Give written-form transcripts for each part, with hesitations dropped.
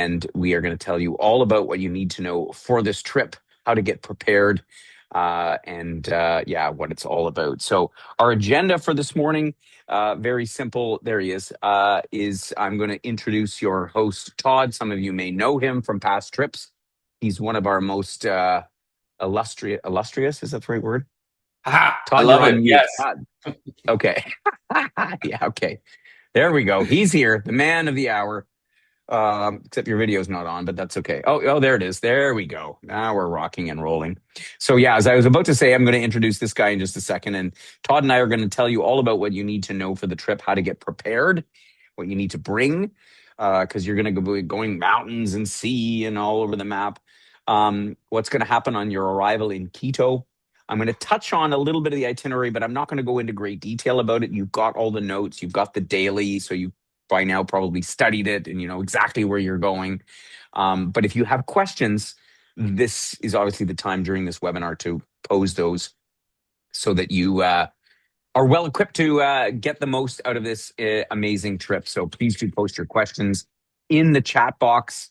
and we are going to tell you all about what you need to know for this trip, how to get prepared, and what it's all about. So our agenda for this morning, very simple. There he is. Is I'm going to introduce your host, Todd. Some of you may know him from past trips. He's one of our most illustrious. Is that the right word? Aha, Todd, I love you're it. on mute. Yes. Okay. Yeah. Okay. There we go. He's here, the man of the hour. Except your video's not on, but that's okay. Oh, there it is. There we go. Now we're rocking and rolling. So yeah, as I was about to say, I'm going to introduce this guy in just a second, and Todd and I are going to tell you all about what you need to know for the trip, how to get prepared, what you need to bring, because you're going to be going mountains and sea and all over the map. What's going to happen on your arrival in Quito. I'm going to touch on a little bit of the itinerary, but I'm not going to go into great detail about it. You've got all the notes, you've got the daily, so you by now probably studied it and you know exactly where you're going. But if you have questions, this is obviously the time during this webinar to pose those so that you are well equipped to get the most out of this amazing trip. So please do post your questions in the chat box,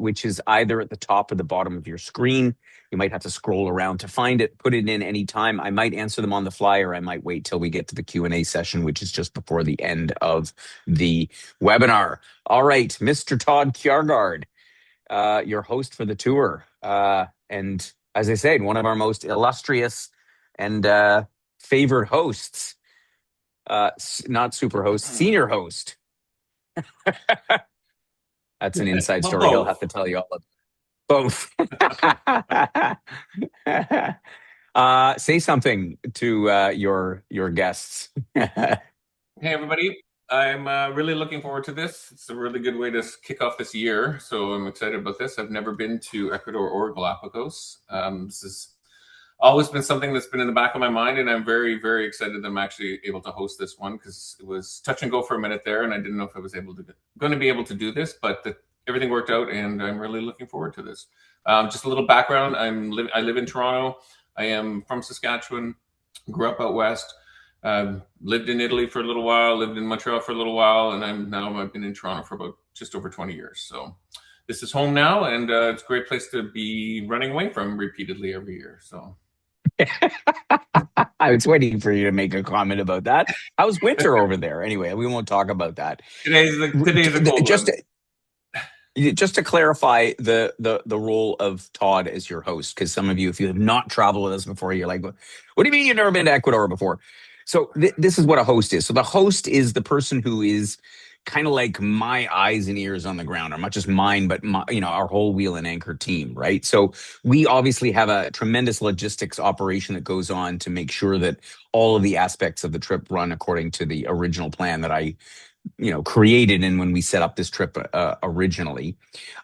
which is either at the top or the bottom of your screen. You might have to scroll around to find it, put it in any time. I might answer them on the fly, or I might wait till we get to the Q&A session, which is just before the end of the webinar. All right, Mr. Todd Kjaergaard, your host for the tour. And as I said, one of our most illustrious and favorite hosts, not super host, senior host. That's an inside story. He'll have to tell you all about both. Say something to your guests. Hey, everybody. I'm really looking forward to this. It's a really good way to kick off this year. So I'm excited about this. I've never been to Ecuador or Galapagos. This has always been something that's been in the back of my mind, and I'm very, very excited that I'm actually able to host this one, because it was touch and go for a minute there, and I didn't know if I was going to be able to do this, but everything worked out, and I'm really looking forward to this. Just a little background. I live in Toronto. I am from Saskatchewan, grew up out west, lived in Italy for a little while, lived in Montreal for a little while, and I've been in Toronto for about just over 20 years. So this is home now, and it's a great place to be running away from repeatedly every year. So I was waiting for you to make a comment about that. How's winter over there? Anyway, we won't talk about that. Today's a cold one. Just to clarify the role of Todd as your host, because some of you, if you have not traveled with us before, you're like, what do you mean you've never been to Ecuador before? So this is what a host is. So the host is the person who is kind of like my eyes and ears on the ground, or not just mine, but our whole wheel and anchor team, right? So we obviously have a tremendous logistics operation that goes on to make sure that all of the aspects of the trip run according to the original plan that I created in when we set up this trip originally.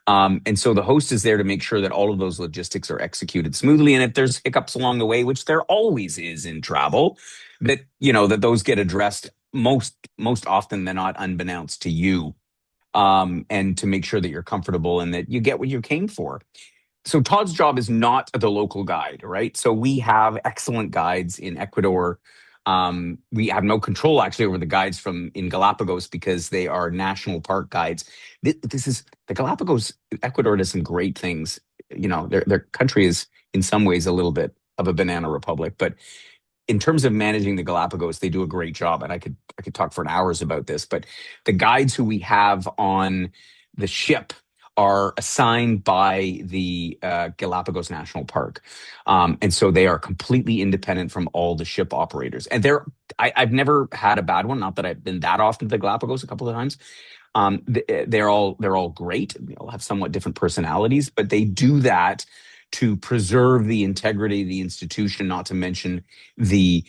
And so the host is there to make sure that all of those logistics are executed smoothly. And if there's hiccups along the way, which there always is in travel, that those get addressed most often than not, unbeknownst to you, and to make sure that you're comfortable and that you get what you came for. So Todd's job is not the local guide, right? So we have excellent guides in Ecuador. We have no control actually over the guides in Galapagos, because they are national park guides. This is the Galapagos. Ecuador does some great things. Their country is in some ways a little bit of a banana republic, but in terms of managing the Galapagos, they do a great job. And I could talk for hours about this, but the guides who we have on the ship are assigned by the Galapagos National Park. And so they are completely independent from all the ship operators. And I've never had a bad one, not that I've been that often to the Galapagos, a couple of times. They're all great. They all have somewhat different personalities, but they do that to preserve the integrity of the institution, not to mention the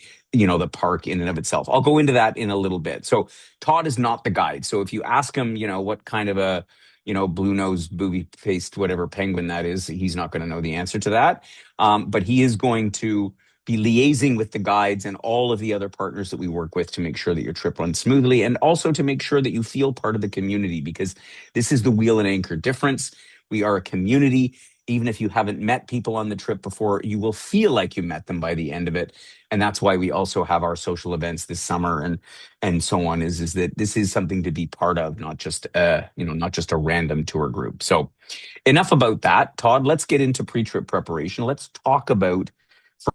park in and of itself. I'll go into that in a little bit. So Todd is not the guide. So if you ask him, what kind of a blue-nosed, booby-faced, whatever penguin that is, he's not going to know the answer to that. But he is going to be liaising with the guides and all of the other partners that we work with to make sure that your trip runs smoothly, and also to make sure that you feel part of the community, because this is the wheel and anchor difference. We are a community. even if you haven't met people on the trip before, you will feel like you met them by the end of it. And that's why we also have our social events this summer and so on, is that this is something to be part of, not just not just a random tour group. So enough about that. Todd, let's get into pre-trip preparation. Let's talk about,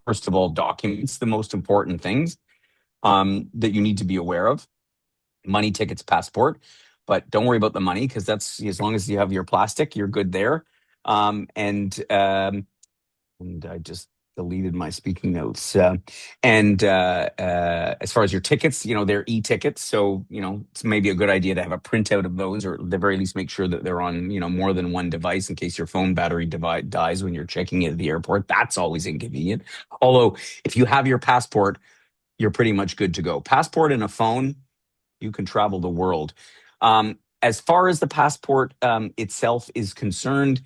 first of all, documents, the most important things that you need to be aware of. Money, tickets, passport. But don't worry about the money, because that's, as long as you have your plastic, you're good there. And I just deleted my speaking notes. And As far as your tickets, they're e-tickets, so it's maybe a good idea to have a printout of those, or at the very least make sure that they're on more than one device in case your phone battery dies when you're checking in at the airport. That's always inconvenient. Although if you have your passport, you're pretty much good to go. Passport and a phone, you can travel the world. As far as the passport itself is concerned,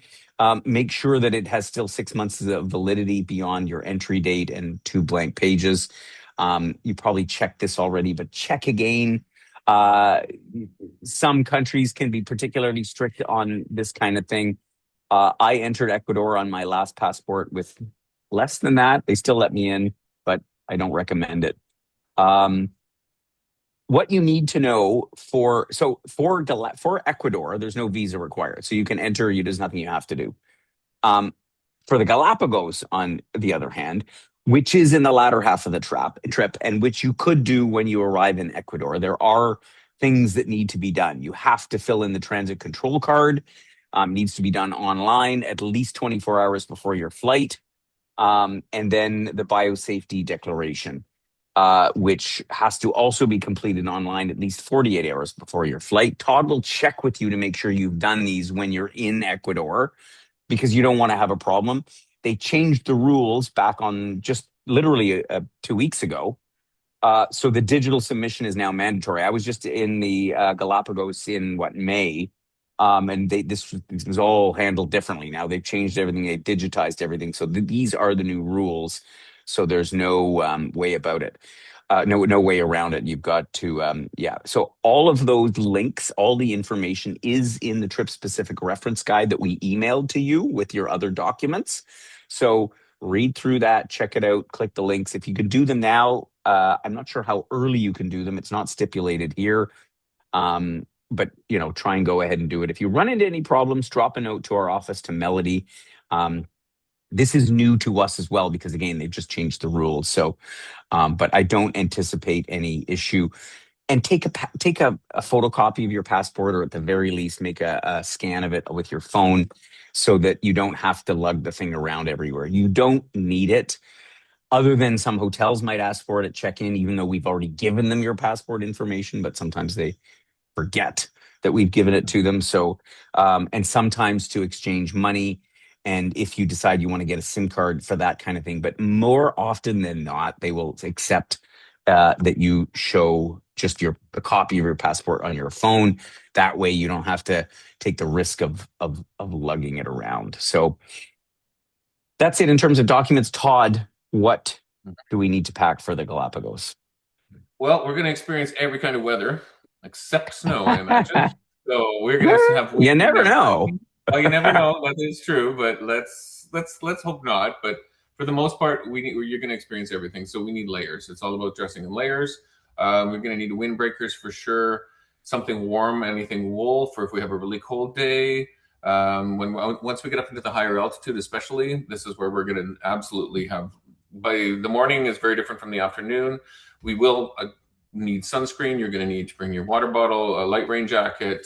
make sure that it has still 6 months of validity beyond your entry date and 2 blank pages. You probably checked this already, but check again. Uh, some countries can be particularly strict on this kind of thing. I entered Ecuador on my last passport with less than that. They still let me in, but I don't recommend it. Um, what you need to know for Ecuador, there's no visa required, so you can enter. There's nothing you have to do. Um, for the Galapagos, on the other hand, which is in the latter half of the trip, and which you could do when you arrive in Ecuador, there are things that need to be done. You have to fill in the transit control card. Needs to be done online at least 24 hours before your flight. And then the biosafety declaration, which has to also be completed online at least 48 hours before your flight. Todd will check with you to make sure you've done these when you're in Ecuador, because you don't want to have a problem. They changed the rules back on just literally 2 weeks ago. So the digital submission is now mandatory. I was just in the Galapagos in May, and this was all handled differently. Now they've changed everything, they digitized everything. So these are the new rules. So there's no way about it. No way around it. You've got to, yeah. So all of those links, all the information is in the trip specific reference guide that we emailed to you with your other documents. So read through that, check it out, click the links. If you can do them now, I'm not sure how early you can do them. It's not stipulated here. But try and go ahead and do it. If you run into any problems, drop a note to our office, to Melody. This is new to us as well, because again, they've just changed the rules. So, but I don't anticipate any issue. And take a photocopy of your passport, or at the very least, make a scan of it with your phone, so that you don't have to lug the thing around everywhere. You don't need it, other than some hotels might ask for it at check-in, even though we've already given them your passport information. But sometimes they forget that we've given it to them. So, and sometimes to exchange money, and if you decide you want to get a SIM card for that kind of thing. But more often than not, they will accept that you show just a copy of your passport on your phone. That way, you don't have to take the risk of lugging it around. So that's it in terms of documents. Todd, what do we need to pack for the Galapagos? Well, we're going to experience every kind of weather except snow, I imagine. So we're going to have You wind never and know. rain. Well, you never know. That is true, but let's hope not. But for the most part, you're going to experience everything. So we need layers. It's all about dressing in layers. We're going to need windbreakers for sure. Something warm, anything wool for if we have a really cold day. Once we get up into the higher altitude, especially, this is where we're going to absolutely have. By the morning is very different from the afternoon. We will need sunscreen. You're going to need to bring your water bottle, a light rain jacket,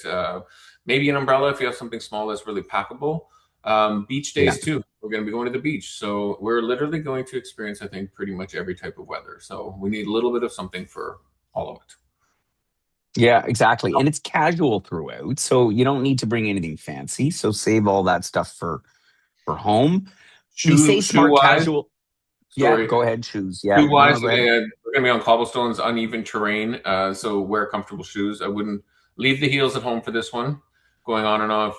maybe an umbrella if you have something small that's really packable. Beach days too. We're going to be going to the beach. So we're literally going to experience, I think, pretty much every type of weather. So we need a little bit of something for all of it. Yeah, exactly. And it's casual throughout, so you don't need to bring anything fancy. So save all that stuff for home. We say Shoe smart wise, casual. Yeah, sorry. go ahead, shoes. Yeah, Shoe no, no, wise, go ahead. we're going to be on cobblestones, uneven terrain. So wear comfortable shoes. I wouldn't leave the heels at home for this one. Going on and off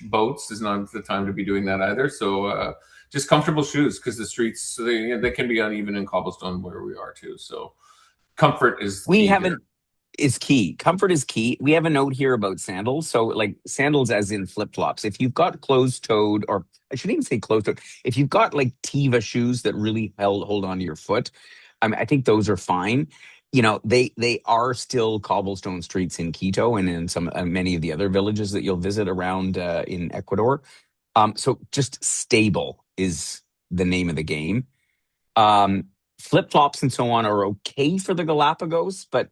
boats is not the time to be doing that either. So just comfortable shoes, because the streets, they can be uneven in cobblestone where we are too. So comfort is We key haven't here. is key. Comfort is key. We have a note here about sandals. So, like sandals, as in flip flops. If you've got closed toed, or I shouldn't even say closed toed, if you've got like Tiva shoes that really hold on to your foot, I think those are fine. They are still cobblestone streets in Quito and in some many of the other villages that you'll visit around in Ecuador. So just stable is the name of the game. Um, Flip flops and so on are okay for the Galapagos, but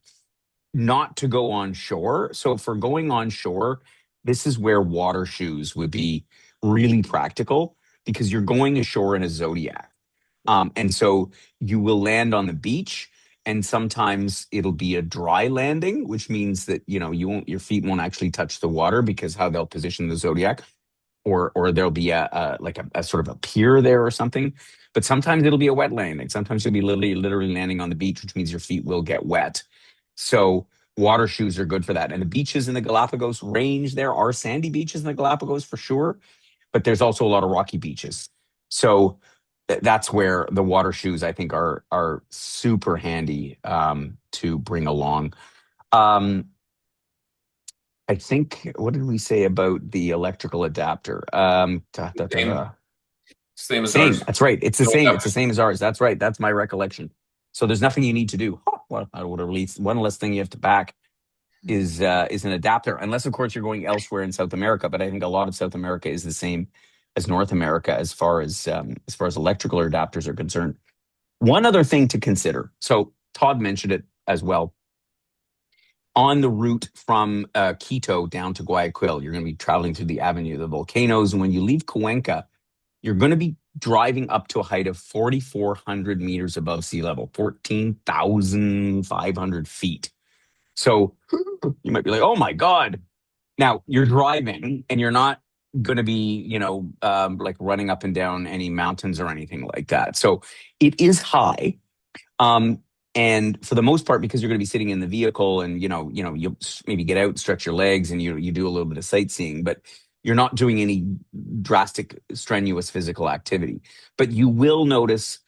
not to go on shore. So for going on shore, this is where water shoes would be really practical because you're going ashore in a Zodiac. And so you will land on the beach, and sometimes it'll be a dry landing, which means that your feet won't actually touch the water because how they'll position the Zodiac, or there'll be a sort of a pier there or something. But sometimes it'll be a wet landing. Sometimes you'll be literally landing on the beach, which means your feet will get wet. So water shoes are good for that. And the beaches in the Galapagos range, there are sandy beaches in the Galapagos for sure, but there's also a lot of rocky beaches. So that's where the water shoes I think are super handy to bring along. Um, I think, what did we say about the electrical adapter? Same, same as Same. ours. That's right. It's the No same. It's the adapter. same as ours. That's right. That's my recollection. So there's nothing you need to do. Huh, well, I would at least one less thing you have to pack is an adapter, unless of course you're going elsewhere in South America. But I think a lot of South America is the same as North America as far as electrical adapters are concerned. One other thing to consider. So Todd mentioned it as well. On the route from Quito down to Guayaquil, you're going to be traveling through the Avenue of the Volcanoes, and when you leave Cuenca, you're going to be driving up to a height of 4,400 meters above sea level, 14,500 feet. So you might be like, oh my God. Now you're driving and you're not going to be, like running up and down any mountains or anything like that. So it is high. Um, and for the most part, because you're going to be sitting in the vehicle and, you maybe get out, stretch your legs and you do a little bit of sightseeing, but you're not doing any drastic, strenuous physical activity. But you will notice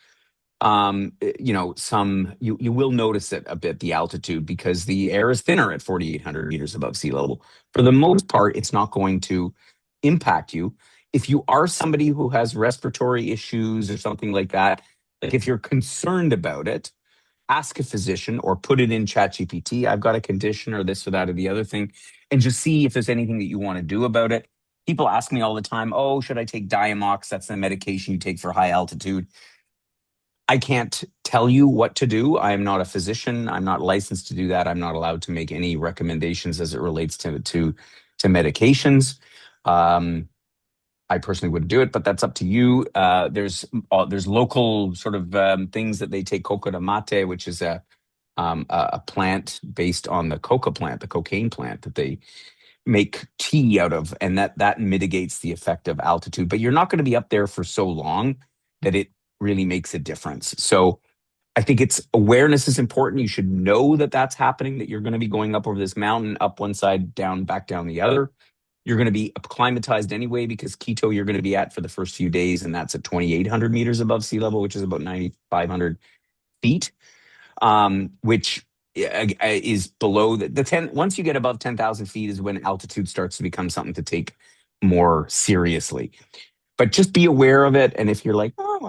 you will notice it a bit, the altitude, because the air is thinner at 4,800 meters above sea level. For the most part, it's not going to impact you. If you are somebody who has respiratory issues or something like that, like if you're concerned about it, ask a physician or put it in ChatGPT. I've got a condition or this or that or the other thing, and just see if there's anything that you want to do about it. People ask me all the time, oh, should I take Diamox? That's the medication you take for high altitude. I can't tell you what to do. I am not a physician. I'm not licensed to do that. I'm not allowed to make any recommendations as it relates to medications. Um, I personally wouldn't do it, but that's up to you. There's local sort of things that they take coca de mate, which is a plant based on the coca plant, the cocaine plant that they make tea out of, and that mitigates the effect of altitude. But you're not going to be up there for so long that it really makes a difference. So I think it's awareness is important. You should know that that's happening, that you're going to be going up over this mountain, up one side, down, back down the other. You're going to be acclimatized anyway because Quito you're going to be at for the first few days, and that's at 2,800 meters above sea level, which is about 9,500 feet, which is below the 10. Once you get above 10,000 feet is when altitude starts to become something to take more seriously. But just be aware of it. And if you're like, oh,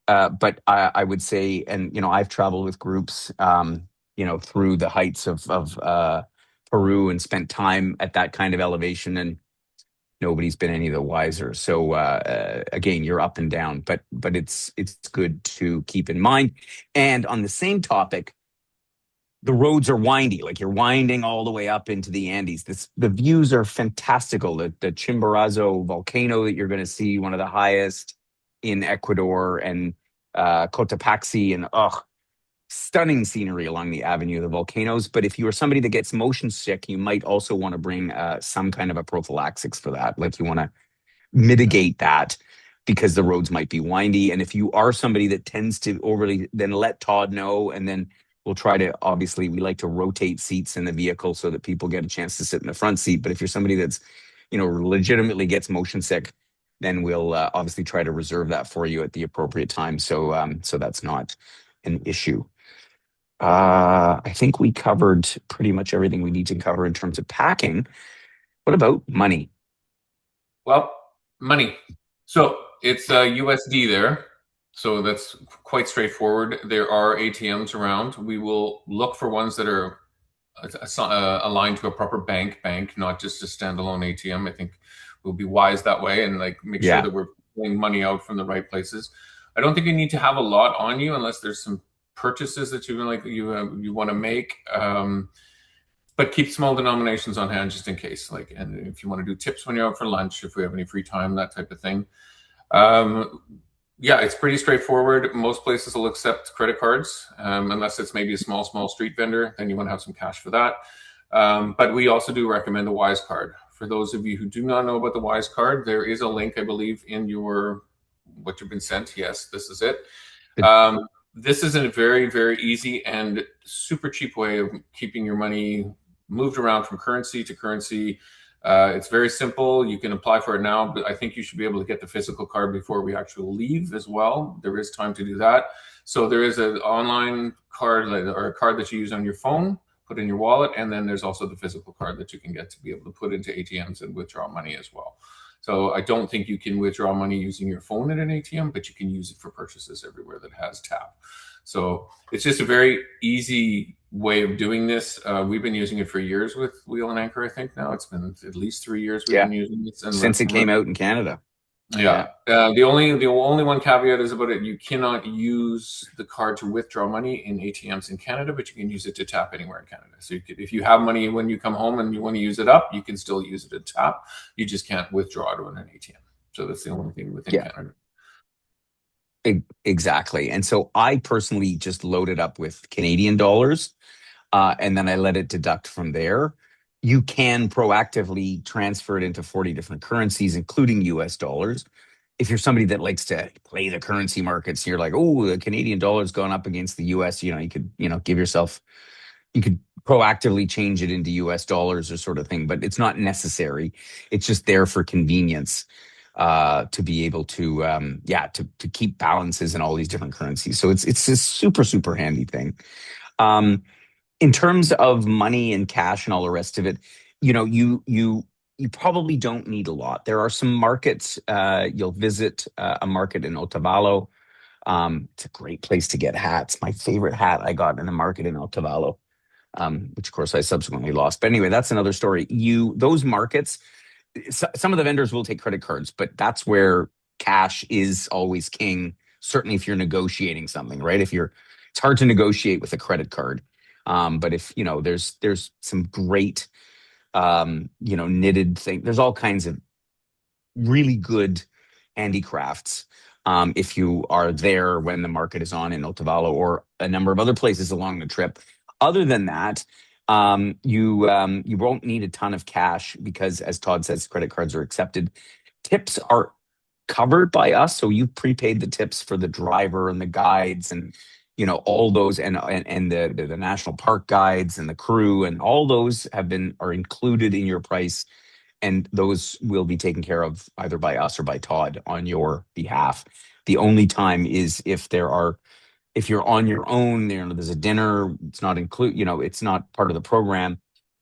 but I would say, and I've traveled with groups, through the heights of Peru and spent time at that kind of elevation, and nobody's been any the wiser. So again, you're up and down, but it's good to keep in mind. And on the same topic, the roads are windy, like you're winding all the way up into the Andes. The views are fantastical. The Chimborazo volcano that you're going to see, one of the highest in Ecuador, and Cotopaxi, and stunning scenery along the Avenue of the Volcanoes. But if you are somebody that gets motion sick, you might also want to bring some kind of a prophylaxis for that. Like you want to mitigate that because the roads might be windy. And if you are somebody that tends to overly, then let Todd know, and then we'll try to, obviously, we like to rotate seats in the vehicle so that people get a chance to sit in the front seat. But if you're somebody that's, legitimately gets motion sick, then we'll obviously try to reserve that for you at the appropriate time. So that's not an issue. I think we covered pretty much everything we need to cover in terms of packing. What about money? Well, money. So it's USD there. So that's quite straightforward. There are ATMs around. We will look for ones that are aligned to a proper bank, not just a standalone ATM. I think we'll be wise that way and like make sure Yeah. that we're pulling money out from the right places. I don't think you need to have a lot on you unless there's some purchases that you want to make. But keep small denominations on hand just in case. Like, and if you want to do tips when you're out for lunch, if we have any free time, that type of thing. Um, yeah, it's pretty straightforward. Most places will accept credit cards, unless it's maybe a small street vendor. Then you want to have some cash for that. But we also do recommend the Wise card. For those of you who do not know about the Wise card, there is a link, I believe, in your what you've been sent. Yes, this is it. Good. This is a very easy and super cheap way of keeping your money moved around from currency to currency. It's very simple. You can apply for it now, but I think you should be able to get the physical card before we actually leave as well. There is time to do that. So there is an online card or a card that you use on your phone, put in your wallet, and then there's also the physical card that you can get to be able to put into ATMs and withdraw money as well. So I don't think you can withdraw money using your phone at an ATM, but you can use it for purchases everywhere that has tap. So it's just a very easy way of doing this. We've been using it for years with Wheel and Anchor. I think now it's been at least 3 years we've Yeah. been using it, and Since it came out in Canada. yeah. Yeah. The only one caveat is about it. You cannot use the card to withdraw money in ATMs in Canada, but you can use it to tap anywhere in Canada. So if you have money when you come home and you want to use it up, you can still use it to tap. You just can't withdraw it in an ATM. So that's the only thing within Yeah. Canada. Exactly. And so I personally just loaded up with Canadian dollars, and then I let it deduct from there. You can proactively transfer it into 40 different currencies, including US dollars. If you're somebody that likes to play the currency markets, you're like, oh, the Canadian dollar's gone up against the US, you could, give yourself, you could proactively change it into US dollars or sort of thing, but it's not necessary. It's just there for convenience, to be able to, to keep balances in all these different currencies. So it's a super handy thing. Um, in terms of money and cash and all the rest of it, you probably don't need a lot. There are some markets. You'll visit a market in Otavalo. It's a great place to get hats. My favorite hat I got in a market in Otavalo, which of course I subsequently lost. But anyway, that's another story. Those markets, some of the vendors will take credit cards, but that's where cash is always king. Certainly, if you're negotiating something, right? It's hard to negotiate with a credit card. But if there's some great, knitted thing. There's all kinds of really good handicrafts. If you are there when the market is on in Otavalo or a number of other places along the trip. Other than that, you won't need a ton of cash because, as Todd says, credit cards are accepted. Tips are covered by us, so you prepaid the tips for the driver and the guides and all those and the national park guides and the crew and all those are included in your price, and those will be taken care of either by us or by Todd on your behalf. The only time is if you're on your own, there's a dinner, it's not it's not part of the program.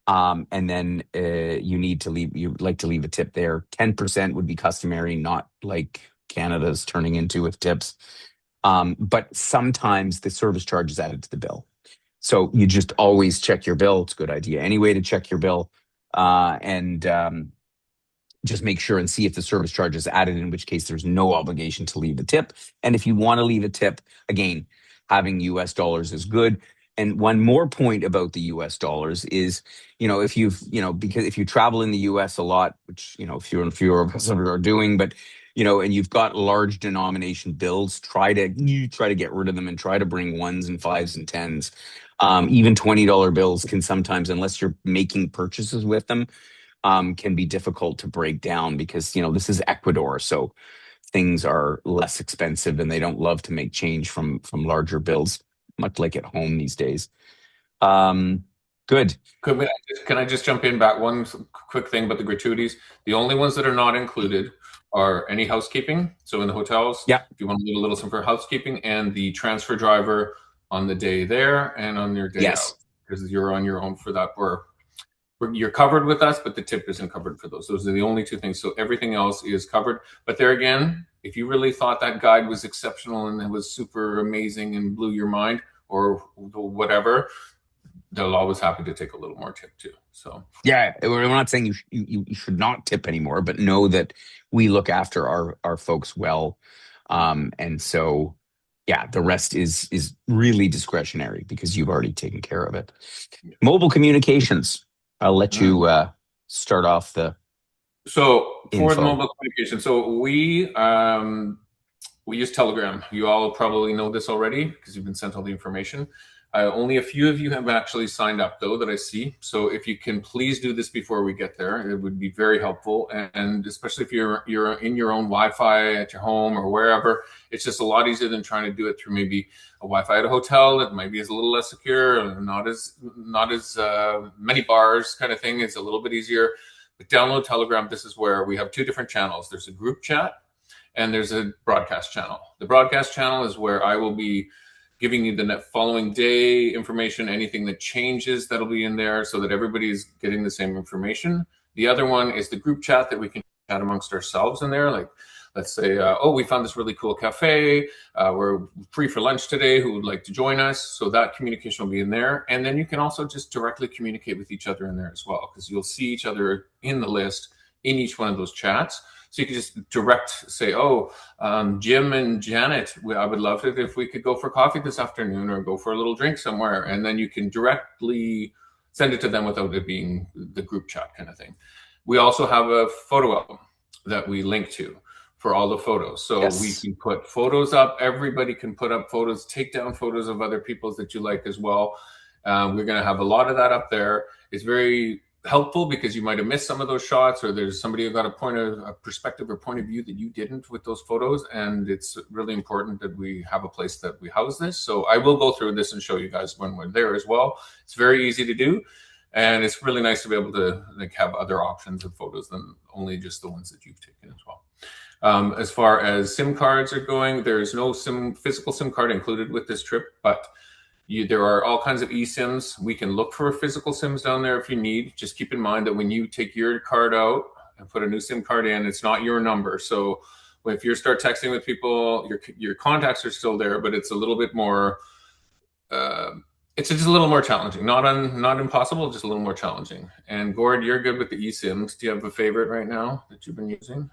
And then you like to leave a tip there. 10% would be customary, not like Canada's turning into with tips. But sometimes the service charge is added to the bill. So you just always check your bill. It's a good idea anyway to check your bill, and just make sure and see if the service charge is added, in which case there's no obligation to leave a tip. And if you want to leave a tip, again, having US dollars is good. And one more point about the US dollars is, because if you travel in the US a lot, which, fewer of us are doing, but, and you've got large denomination bills, try to get rid of them and try to bring ones and fives and tens. Even $20 bills can sometimes, unless you're making purchases with them, can be difficult to break down because this is Ecuador, so things are less expensive and they don't love to make change from larger bills, much like at home these days. Good. Can I just jump in back one quick thing about the gratuities? The only ones that are not included are any housekeeping. So in the hotels, Yeah. if you want to do a little something for housekeeping, and the transfer driver on the day there and on your day out, Yes. because you're on your own for that. Or you're covered with us, but the tip isn't covered for those. Those are the only two things. So everything else is covered. But there again, if you really thought that guide was exceptional and it was super amazing and blew your mind or whatever, they'll always happy to take a little more tip too. So Yeah, we're not saying you should not tip anymore, but know that we look after our folks well, and so yeah, the rest is really discretionary because you've already taken care of it. Mobile communications. I'll let mm. you start off the So for the info. mobile communication, so we use Telegram. You all probably know this already because you've been sent all the information. Only a few of you have actually signed up, though, that I see. So if you can please do this before we get there, it would be very helpful. And especially if you're in your own Wi-Fi at your home or wherever, it's just a lot easier than trying to do it through maybe a Wi-Fi at a hotel that maybe is a little less secure, or not as many bars kind of thing. It's a little bit easier. But download Telegram. This is where we have two different channels. There's a group chat and there's a broadcast channel. The broadcast channel is where I will be giving you the following day information, anything that changes that'll be in there so that everybody's getting the same information. The other one is the group chat that we can chat amongst ourselves in there. Like, let's say, oh, we found this really cool cafe. We're free for lunch today. Who would like to join us? So that communication will be in there. And then you can also just directly communicate with each other in there as well, because you'll see each other in the list in each one of those chats. So you can just direct say, oh, Jim and Janet, I would love it if we could go for coffee this afternoon or go for a little drink somewhere. And then you can directly send it to them without it being the group chat kind of thing. We also have a photo album that we link to for all the photos. So Yes. we can put photos up. Everybody can put up photos, take down photos of other people's that you like as well. We're going to have a lot of that up there. It's very helpful because you might have missed some of those shots, or there's somebody who got a perspective or point of view that you didn't with those photos. And it's really important that we have a place that we house this. So I will go through this and show you guys when we're there as well. It's very easy to do. And it's really nice to be able to have other options of photos than only just the ones that you've taken as well. As far as SIM cards are going, there's no physical SIM card included with this trip, but there are all kinds of eSIMs. We can look for physical SIMs down there if you need. Just keep in mind that when you take your card out and put a new SIM card in, it's not your number. So if you start texting with people, your contacts are still there, but it's a little bit more. It's just a little more challenging. Not impossible, just a little more challenging. And Gord, you're good with the eSIMs. Do you have a favorite right now that you've been using?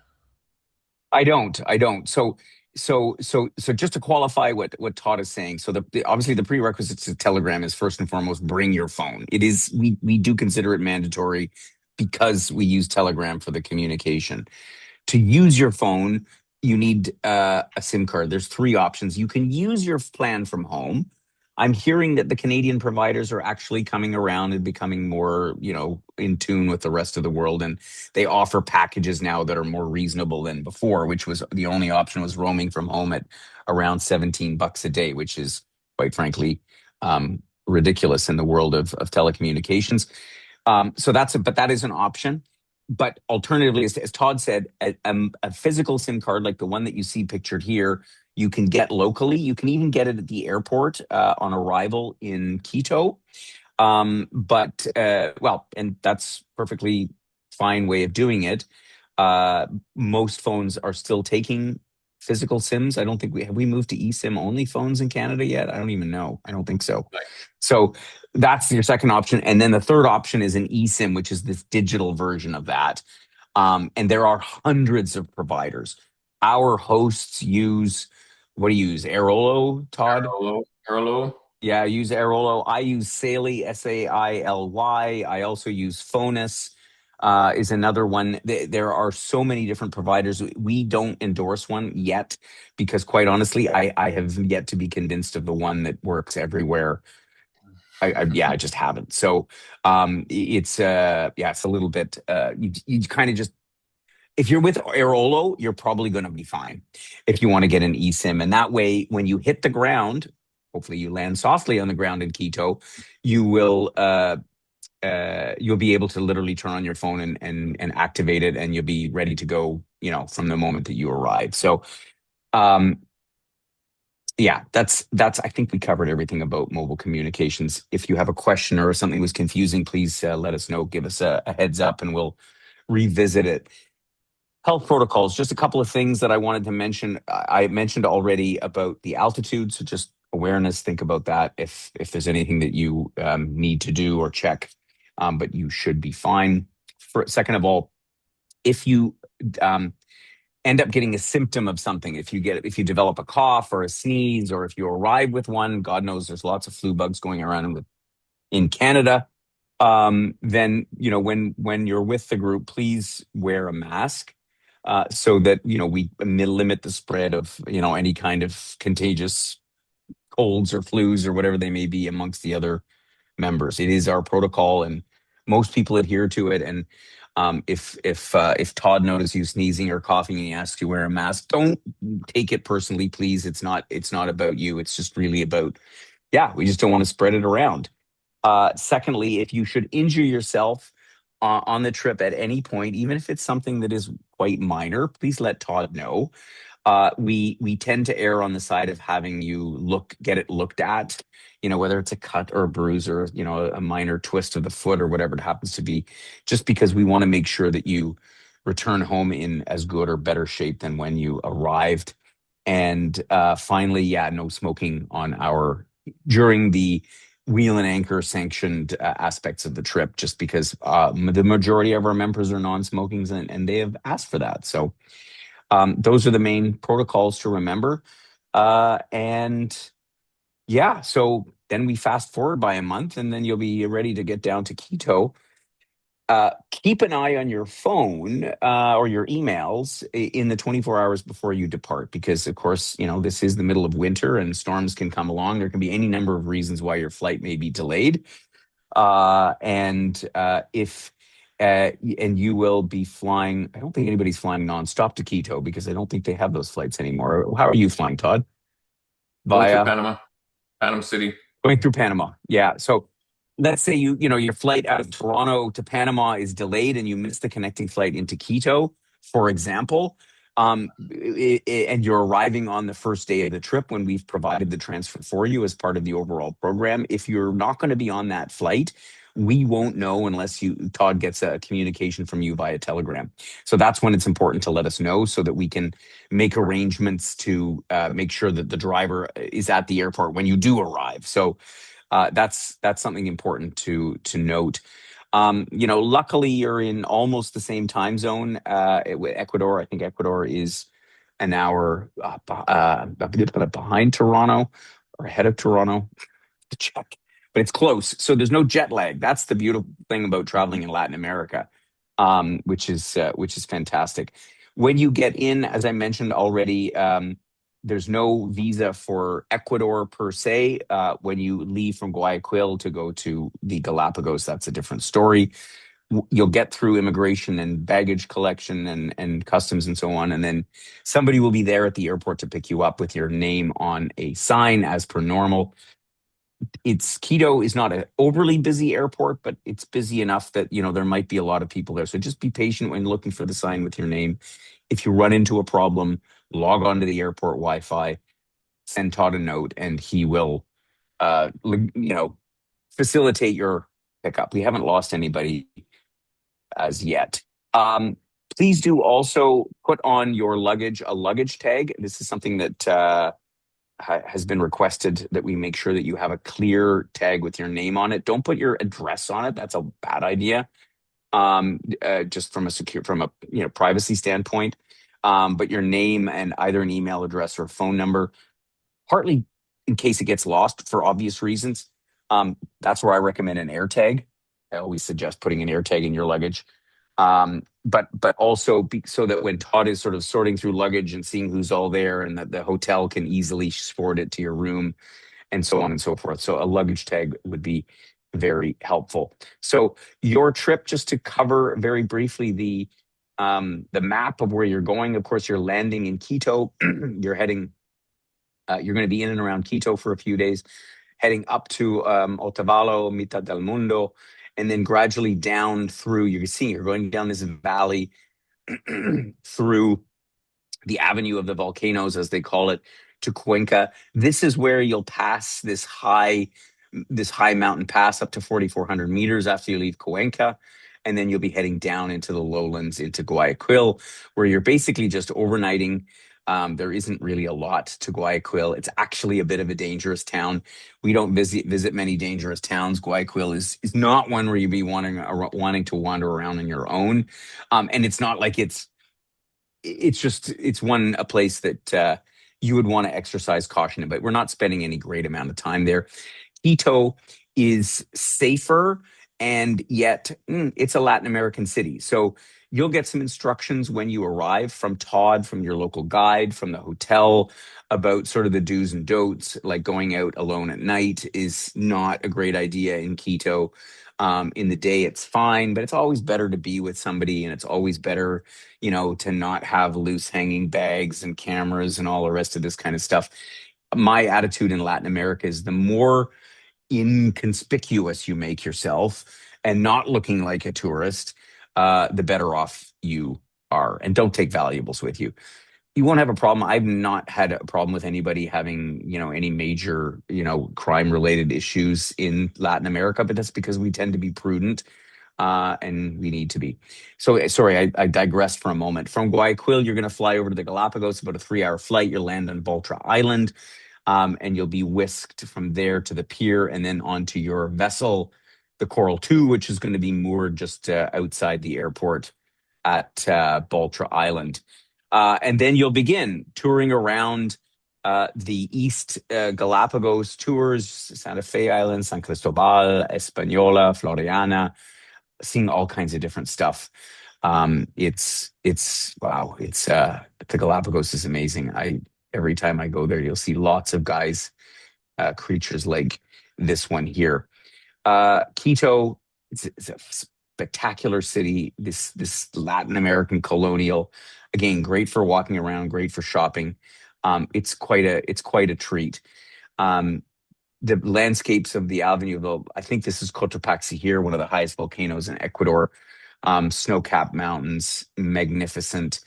I don't. So just to qualify what Todd is saying. So obviously the prerequisites to Telegram is first and foremost bring your phone. It is we do consider it mandatory because we use Telegram for the communication. To use your phone, you need a SIM card. There's three options. You can use your plan from home. I'm hearing that the Canadian providers are actually coming around and becoming more, in tune with the rest of the world, and they offer packages now that are more reasonable than before, which was the only option was roaming from home at around $17 a day, which is quite frankly ridiculous in the world of telecommunications. But that is an option. But alternatively, as Todd said, a physical SIM card like the one that you see pictured here, you can get locally. You can even get it at the airport on arrival in Quito. And that's perfectly fine way of doing it. Most phones are still taking physical SIMs. I don't think we moved to eSIM only phones in Canada yet. I don't even know. I don't think so. Right. So that's your second option. And then the third option is an eSIM, which is this digital version of that. And there are hundreds of providers. Our hosts use, what do you use? Airolo, Todd? Airolo. Yeah, I use Airolo. I use Saily, Saily. I also use Fonus, is another one. There are so many different providers. We don't endorse one yet because, quite honestly, I have yet to be convinced of the one that works everywhere. I just haven't. So it's a little bit. You kind of just, if you're with Airolo, you're probably going to be fine if you want to get an eSIM. And that way, when you hit the ground, hopefully you land softly on the ground in Quito, you will you'll be able to literally turn on your phone and activate it, and you'll be ready to go, from the moment that you arrive. So Yeah, that's I think we covered everything about mobile communications. If you have a question or something was confusing, please let us know. Give us a heads up, and we'll revisit it. Health protocols, just a couple of things that I wanted to mention. I mentioned already about the altitude, so just awareness. Think about that if there's anything that you need to do or check, but you should be fine. Second of all, if you um, end up getting a symptom of something, if you develop a cough or a sneeze, or if you arrive with one, God knows there's lots of flu bugs going around in Canada. Then when you're with the group, please wear a mask, so that we limit the spread of any kind of contagious colds or flus or whatever they may be amongst the other members. It is our protocol, and most people adhere to it. And if Todd notices you sneezing or coughing and he asks you to wear a mask, don't take it personally, please. It's not about you. It's just really about, yeah, we just don't want to spread it around. Secondly, if you should injure yourself on the trip at any point, even if it's something that is quite minor, please let Todd know. We tend to err on the side of having you get it looked at, whether it's a cut or a bruise, or a minor twist of the foot or whatever it happens to be, just because we want to make sure that you return home in as good or better shape than when you arrived. And finally, yeah, no smoking on our during the wheel and anchor sanctioned aspects of the trip, just because the majority of our members are non-smokings, and they have asked for that. So those are the main protocols to remember. And yeah, so then we fast forward by a month, and then you'll be ready to get down to Quito. Keep an eye on your phone or your emails in the 24 hours before you depart, because, of course, this is the middle of winter and storms can come along. There can be any number of reasons why your flight may be delayed. And if and you will be flying. I don't think anybody's flying nonstop to Quito, because I don't think they have those flights anymore. How are you flying, Todd? Going through Via Panama City. Going through Panama. Yeah. So let's say your flight out of Toronto to Panama is delayed and you miss the connecting flight into Quito, for example. And you're arriving on the first day of the trip when we've provided the transfer for you as part of the overall program. If you're not going to be on that flight, we won't know unless Todd gets a communication from you via telegram. So that's when it's important to let us know, so that we can make arrangements to make sure that the driver is at the airport when you do arrive. So that's something important to note. Luckily, you're in almost the same time zone with Ecuador. I think Ecuador is an hour behind Toronto, or ahead of Toronto, to check, but it's close. So there's no jet lag. That's the beautiful thing about traveling in Latin America, which is fantastic. When you get in, as I mentioned already, there's no visa for Ecuador per se. When you leave from Guayaquil to go to the Galapagos, that's a different story. You'll get through immigration and baggage collection and customs and so on, and then somebody will be there at the airport to pick you up with your name on a sign as per normal. Quito is not an overly busy airport, but it's busy enough that there might be a lot of people there. So just be patient when looking for the sign with your name. If you run into a problem, log on to the airport Wi-Fi, send Todd a note, and he will, facilitate your pickup. We haven't lost anybody as yet. Please do also put on your luggage a luggage tag. This is something that has been requested, that we make sure that you have a clear tag with your name on it. Don't put your address on it. That's a bad idea. Just from a privacy standpoint. But your name and either an email address or phone number, partly in case it gets lost for obvious reasons. That's where I recommend an air tag. I always suggest putting an air tag in your luggage. But also so that when Todd is sort of sorting through luggage and seeing who's all there, and that the hotel can easily forward it to your room, and so on and so forth. So a luggage tag would be very helpful. So your trip, just to cover very briefly the map of where you're going. Of course, you're landing in Quito. You're heading. You're going to be in and around Quito for a few days, heading up to Otavalo, Mitad del Mundo, and then gradually down through. You're going down this valley through the Avenue of the Volcanoes, as they call it, to Cuenca. This is where you'll pass this high mountain pass up to 4,400 meters after you leave Cuenca. And then you'll be heading down into the lowlands into Guayaquil, where you're basically just overnighting. There isn't really a lot to Guayaquil. It's actually a bit of a dangerous town. We don't visit many dangerous towns. Guayaquil is not one where you'd be wanting to wander around on your own. And it's not like it's a place that you would want to exercise caution in, but we're not spending any great amount of time there. Quito is safer, and yet it's a Latin American city. So you'll get some instructions when you arrive from Todd, from your local guide, from the hotel about sort of the do's and don'ts. Like going out alone at night is not a great idea in Quito. In the day, it's fine, but it's always better to be with somebody, and it's always better, to not have loose hanging bags and cameras and all the rest of this kind of stuff. My attitude in Latin America is the more inconspicuous you make yourself and not looking like a tourist, the better off you are. And don't take valuables with you. You won't have a problem. I've not had a problem with anybody having, any major, crime related issues in Latin America, but that's because we tend to be prudent, and we need to be. So, sorry, I digressed for a moment. From Guayaquil, you're going to fly over to the Galapagos, about a 3-hour flight. You'll land on Baltra Island, and you'll be whisked from there to the pier and then onto your vessel, the Coral 2, which is going to be moored just outside the airport at Baltra Island. And then you'll begin touring around the East Galapagos tours, Santa Fe Island, San Cristobal, Española, Floriana, seeing all kinds of different stuff. It's wow. It's The Galapagos is amazing. Every time I go there, you'll see lots of creatures like this one here. Quito, it's a spectacular city. This Latin American colonial, again, great for walking around, great for shopping. It's quite a treat. Um, the landscapes of the Avenue, I think this is Cotopaxi here, one of the highest volcanoes in Ecuador. Snow-capped mountains, magnificent.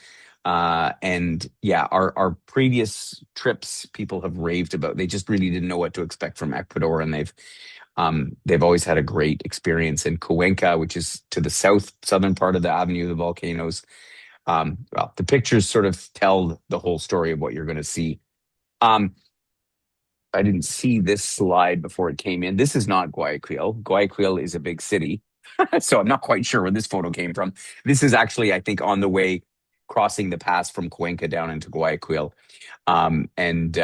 And yeah, our previous trips, people have raved about. They just really didn't know what to expect from Ecuador, and they've always had a great experience in Cuenca, which is to the southern part of the Avenue of the Volcanoes. Well, the pictures sort of tell the whole story of what you're going to see. Um, I didn't see this slide before it came in. This is not Guayaquil. Guayaquil is a big city, so I'm not quite sure where this photo came from. This is actually, I think, on the way crossing the pass from Cuenca down into Guayaquil. And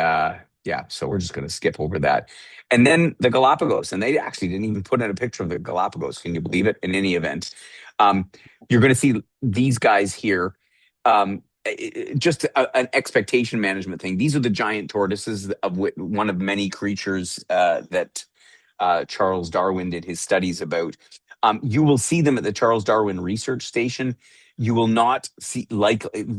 Yeah, so we're just going to skip over that. And then the Galapagos, and they actually didn't even put in a picture of the Galapagos. Can you believe it? In any event, um, you're going to see these guys here. Just an expectation management thing. These are the giant tortoises of one of many creatures that Charles Darwin did his studies about. You will see them at the Charles Darwin Research Station. You will not see,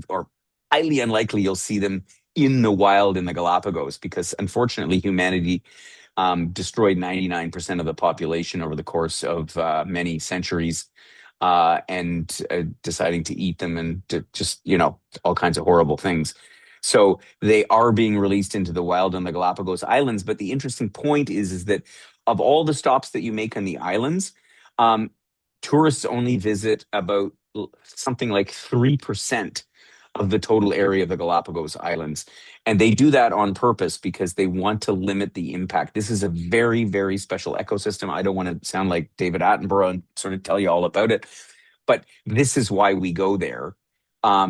or highly unlikely, you'll see them in the wild in the Galapagos, because unfortunately humanity destroyed 99% of the population over the course of many centuries, and deciding to eat them and to just, all kinds of horrible things. So they are being released into the wild on the Galapagos Islands. But the interesting point is that of all the stops that you make on the islands, um, tourists only visit about something like 3% of the total area of the Galapagos Islands. And they do that on purpose because they want to limit the impact. This is a very, very special ecosystem. I don't want to sound like David Attenborough and sort of tell you all about it, but this is why we go there,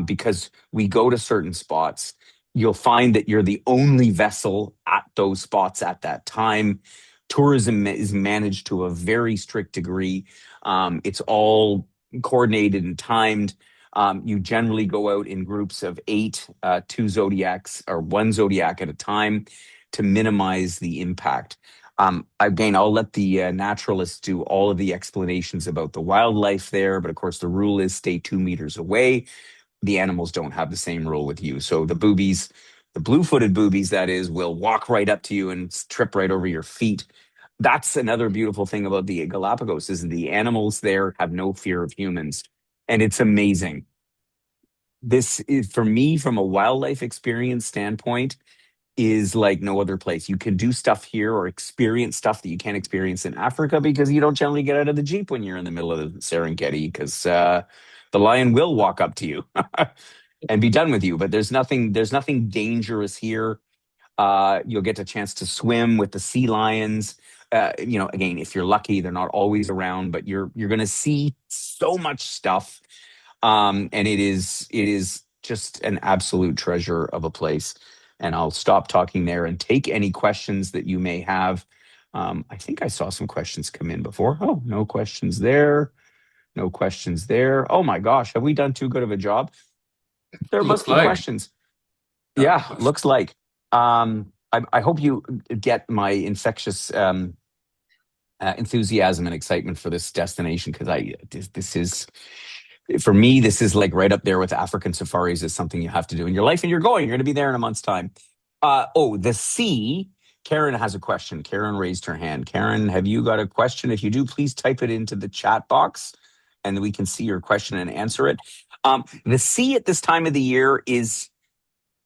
because we go to certain spots. You'll find that you're the only vessel at those spots at that time. Tourism is managed to a very strict degree. It's all coordinated and timed. You generally go out in groups of 8, two zodiacs or one zodiac at a time, to minimize the impact. Again, I'll let the naturalists do all of the explanations about the wildlife there, but of course the rule is stay 2 meters away. The animals don't have the same rule with you. So the boobies, the blue-footed boobies, that is, will walk right up to you and trip right over your feet. That's another beautiful thing about the Galapagos, is the animals there have no fear of humans. And it's amazing. This is, for me, from a wildlife experience standpoint, is like no other place. You can do stuff here or experience stuff that you can't experience in Africa because you don't generally get out of the Jeep when you're in the middle of the Serengeti because the lion will walk up to you and be done with you. But there's nothing dangerous here. You'll get a chance to swim with the sea lions. Again, if you're lucky, they're not always around, but you're going to see so much stuff, and it is just an absolute treasure of a place. And I'll stop talking there and take any questions that you may have. I think I saw some questions come in before. Oh, no questions there. No questions there. Oh my gosh, have we done too good of a job? There must Looks be like. questions. No Yeah, question. looks like. I hope you get my infectious enthusiasm and excitement for this destination because this is for me, this is like right up there with African safaris is something you have to do in your life, and you're going. You're going to be there in a month's time. The sea. Karen has a question. Karen raised her hand. Karen, have you got a question? If you do, please type it into the chat box, and we can see your question and answer it. The sea at this time of the year is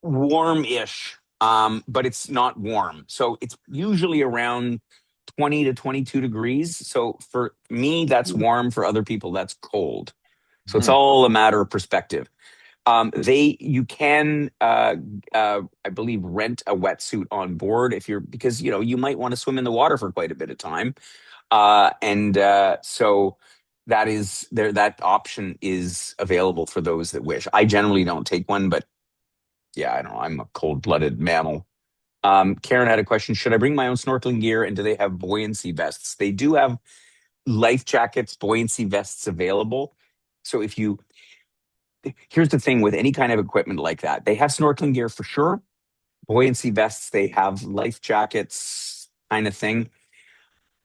warm-ish, but it's not warm. So it's usually around 20 to 22 degrees. So for me, that's warm. For other people, that's cold. So it's Mhm. all a matter of perspective. You can, I believe, rent a wetsuit on board if you're because you might want to swim in the water for quite a bit of time, and so that is there. That option is available for those that wish. I generally don't take one, but yeah, I don't know. I'm a cold-blooded mammal. Karen had a question: should I bring my own snorkeling gear, and do they have buoyancy vests? They do have life jackets, buoyancy vests available. So if you here's the thing with any kind of equipment like that. They have snorkeling gear for sure, buoyancy vests, they have life jackets kind of thing.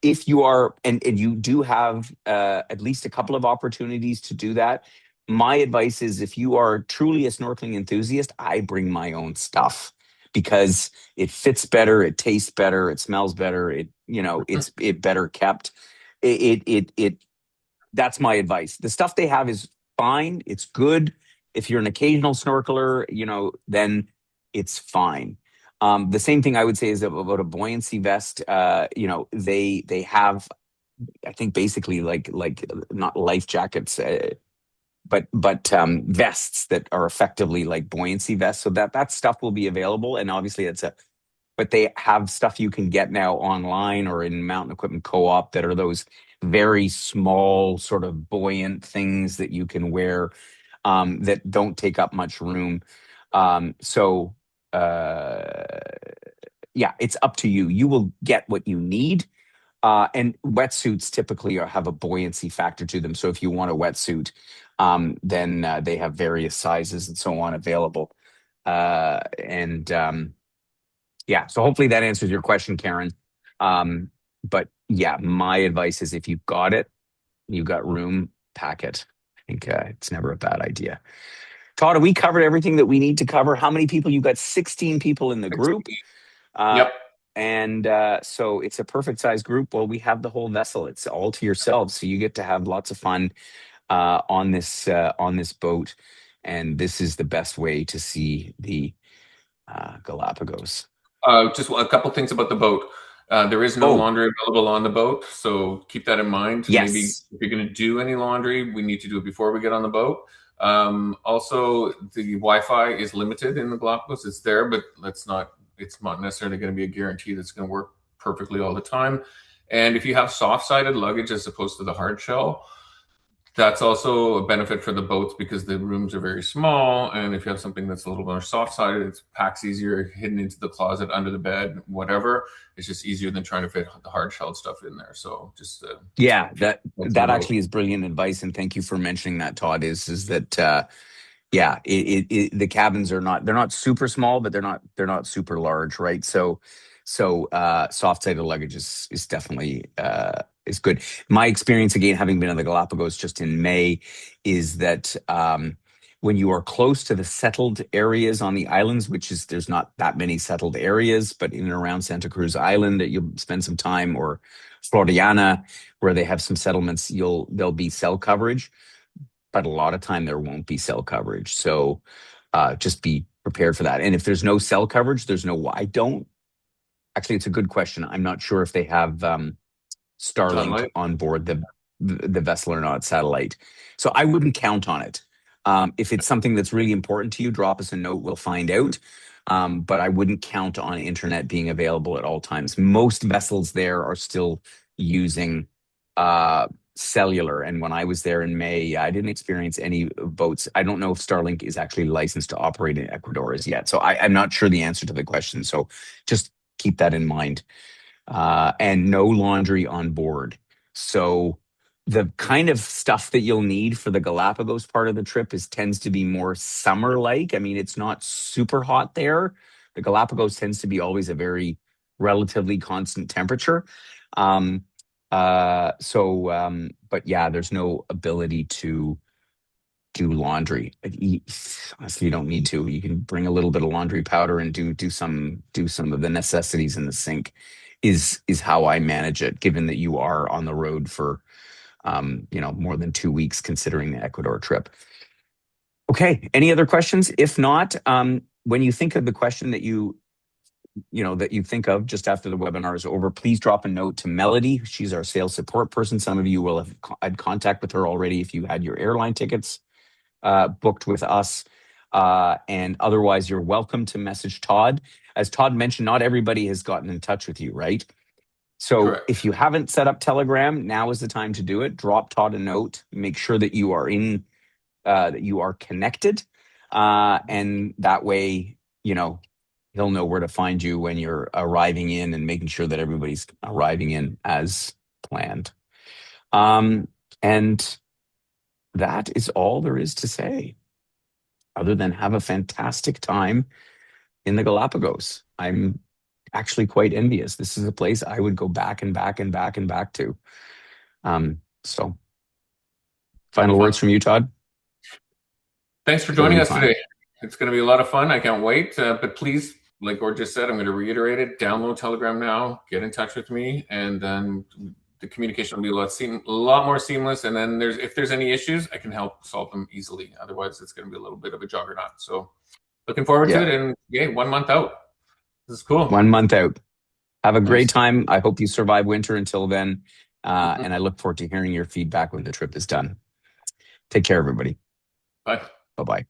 If you are, and you do have at least a couple of opportunities to do that, my advice is if you are truly a snorkeling enthusiast, I bring my own stuff because it fits better, it tastes better, it smells better, it better kept. It that's my advice. The stuff they have is fine. It's good. If you're an occasional snorkeler, then it's fine. The same thing I would say is about a buoyancy vest. They have, I think, basically like not life jackets, but vests that are effectively like buoyancy vests. So that stuff will be available, and obviously but they have stuff you can get now online or in Mountain Equipment Co-op that are those very small sort of buoyant things that you can wear, that don't take up much room. So yeah, it's up to you. You will get what you need. And wetsuits typically have a buoyancy factor to them. So if you want a wetsuit, then they have various sizes and so on available. And Yeah, so hopefully that answers your question, Karen. But yeah, my advice is if you've got it, you've got room, pack it. I think it's never a bad idea. Todd, have we covered everything that we need to cover? How many people? You've got 16 people in the group. Uh, Yep. so it's a perfect size group. Well, we have the whole vessel. It's all to yourselves. So you get to have lots of fun on this boat. And this is the best way to see the Galapagos. Just a couple things about the boat. There is no Oh, laundry available on the boat, so keep that in mind. Maybe yes. if you're going to do any laundry, we need to do it before we get on the boat. Also, the Wi-Fi is limited in the Galapagos. It's there, but let's not. It's not necessarily going to be a guarantee that's going to work perfectly all the time. And if you have soft-sided luggage as opposed to the hard shell, that's also a benefit for the boats because the rooms are very small, and if you have something that's a little more soft-sided, it packs easier, hidden into the closet, under the bed, whatever. It's just easier than trying to fit the hard-shelled stuff in there. So just Yeah, keep that to that note. actually is brilliant advice, and thank you for mentioning that, Todd. Is that yeah, the cabins are not they're not super small, but they're not super large, right? So soft-sided luggage is definitely is good. My experience, again, having been in the Galapagos just in May, is that when you are close to the settled areas on the islands, which is there's not that many settled areas, but in and around Santa Cruz Island that you'll spend some time, or Floriana, where they have some settlements, there'll be cell coverage, but a lot of time there won't be cell coverage. So just be prepared for that. And if there's no cell coverage, there's no. I don't actually. It's a good question. I'm not sure if they have Starlink Satellite. on board the vessel or not, satellite. So I wouldn't count on it. If it's something that's really important to you, drop us a note. We'll find out. But I wouldn't count on internet being available at all times. Most vessels there are still using cellular. And when I was there in May, I didn't experience any boats. I don't know if Starlink is actually licensed to operate in Ecuador as yet. So I'm not sure the answer to the question. So just keep that in mind. And no laundry on board. So the kind of stuff that you'll need for the Galapagos part of the trip tends to be more summer-like. I mean, it's not super hot there. The Galapagos tends to be always a very relatively constant temperature. Um, but yeah, there's no ability to do laundry. Honestly, you don't need to. You can bring a little bit of laundry powder and do some of the necessities in the sink. Is how I manage it. Given that you are on the road for more than 2 weeks, considering the Ecuador trip. Okay. Any other questions? If not, when you think of the question that you think of just after the webinar is over, please drop a note to Melody. She's our sales support person. Some of you will have had contact with her already if you had your airline tickets booked with us. And otherwise, you're welcome to message Todd. As Todd mentioned, not everybody has gotten in touch with you, right? So Correct. if you haven't set up Telegram, now is the time to do it. Drop Todd a note. Make sure that you are that you are connected. And that way, he'll know where to find you when you're arriving in, and making sure that everybody's arriving in as planned. And that is all there is to say, other than have a fantastic time in the Galapagos. I'm actually quite envious. This is a place I would go back and back and back and back to. So It'll final be fun. words from you, Todd? Thanks for It'll joining be us fun. today. It's going to be a lot of fun. I can't wait. But please, like Gord just said, I'm going to reiterate it. Download Telegram now. Get in touch with me, and then the communication will be a lot more seamless. And then if there's any issues, I can help solve them easily. Otherwise, it's going to be a little bit of a juggernaut. So looking forward to Yeah. it. And yeah, 1 month out. This is cool. 1 month out. Have a great Nice. time. I hope you survive winter until then. Mhm. And I look forward to hearing your feedback when the trip is done. Take care, everybody. Bye. Bye bye.